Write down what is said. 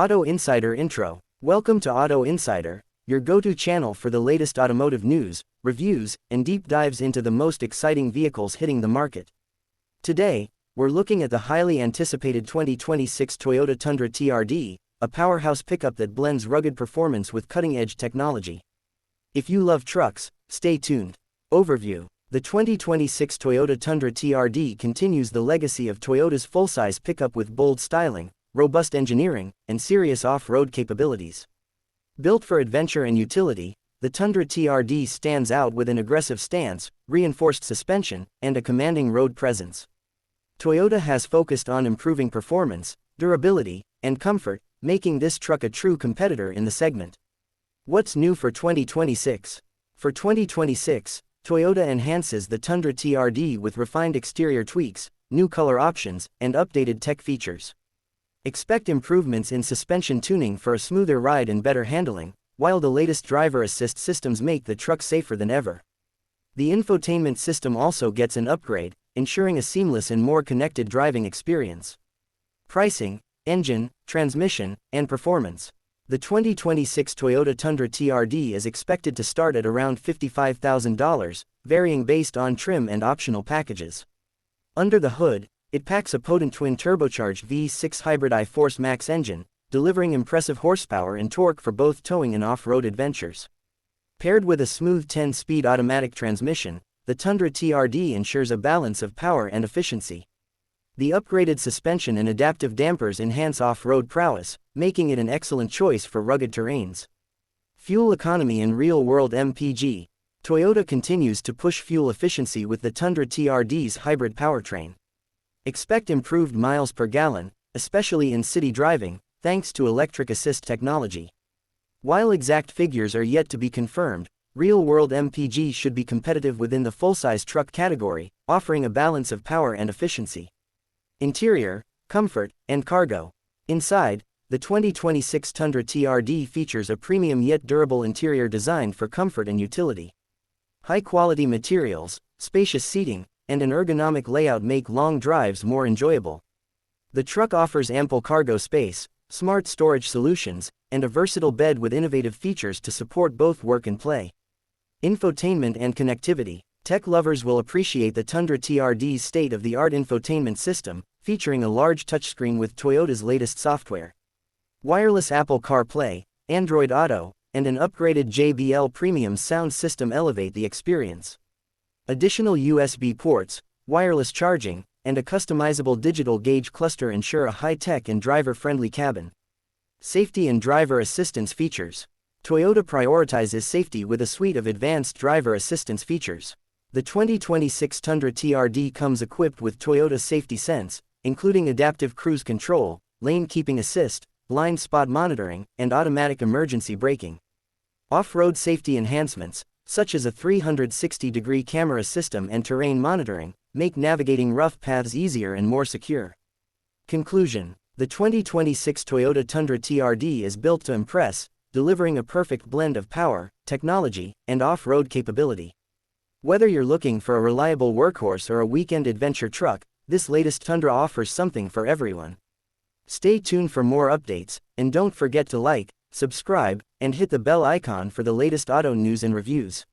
Auto Insider Intro. Welcome to Auto Insider, your go-to channel for the latest automotive news, reviews, and deep dives into the most exciting vehicles hitting the market. Today, we're looking at the highly anticipated 2026 Toyota Tundra TRD, a powerhouse pickup that blends rugged performance with cutting-edge technology. If you love trucks, stay tuned. Overview. The 2026 Toyota Tundra TRD continues the legacy of Toyota's full-size pickup with bold styling, robust engineering, and serious off-road capabilities. Built for adventure and utility, the Tundra TRD stands out with an aggressive stance, reinforced suspension, and a commanding road presence. Toyota has focused on improving performance, durability, and comfort, making this truck a true competitor in the segment. What's new for 2026? For 2026, Toyota enhances the Tundra TRD with refined exterior tweaks, new color options, and updated tech features. Expect improvements in suspension tuning for a smoother ride and better handling, while the latest driver assist systems make the truck safer than ever. The infotainment system also gets an upgrade, ensuring a seamless and more connected driving experience. Pricing, engine, transmission, and performance. The 2026 Toyota Tundra TRD is expected to start at around $55,000, varying based on trim and optional packages. Under the hood, it packs a potent twin-turbocharged V6 hybrid I-Force Max engine, delivering impressive horsepower and torque for both towing and off-road adventures. Paired with a smooth 10-speed automatic transmission, the Tundra TRD ensures a balance of power and efficiency. The upgraded suspension and adaptive dampers enhance off-road prowess, making it an excellent choice for rugged terrains. Fuel economy and real-world MPG. Toyota continues to push fuel efficiency with the Tundra TRD's hybrid powertrain. Expect improved miles per gallon, especially in city driving, thanks to electric assist technology. While exact figures are yet to be confirmed, real-world MPG should be competitive within the full-size truck category, offering a balance of power and efficiency. Interior, comfort, and cargo. Inside, the 2026 Tundra TRD features a premium yet durable interior designed for comfort and utility. High-quality materials, spacious seating, and an ergonomic layout make long drives more enjoyable. The truck offers ample cargo space, smart storage solutions, and a versatile bed with innovative features to support both work and play. Infotainment and connectivity. Tech lovers will appreciate the Tundra TRD's state-of-the-art infotainment system, featuring a large touchscreen with Toyota's latest software. Wireless Apple CarPlay, Android Auto, and an upgraded JBL premium sound system elevate the experience. Additional USB ports, wireless charging, and a customizable digital gauge cluster ensure a high-tech and driver-friendly cabin. Safety and driver assistance features. Toyota prioritizes safety with a suite of advanced driver assistance features. The 2026 Tundra TRD comes equipped with Toyota Safety Sense, including adaptive cruise control, lane keeping assist, blind spot monitoring, and automatic emergency braking. Off-road safety enhancements, such as a 360-degree camera system and terrain monitoring, make navigating rough paths easier and more secure. Conclusion. The 2026 Toyota Tundra TRD is built to impress, delivering a perfect blend of power, technology, and off-road capability. Whether you're looking for a reliable workhorse or a weekend adventure truck, this latest Tundra offers something for everyone. Stay tuned for more updates, and don't forget to like, subscribe, and hit the bell icon for the latest auto news and reviews.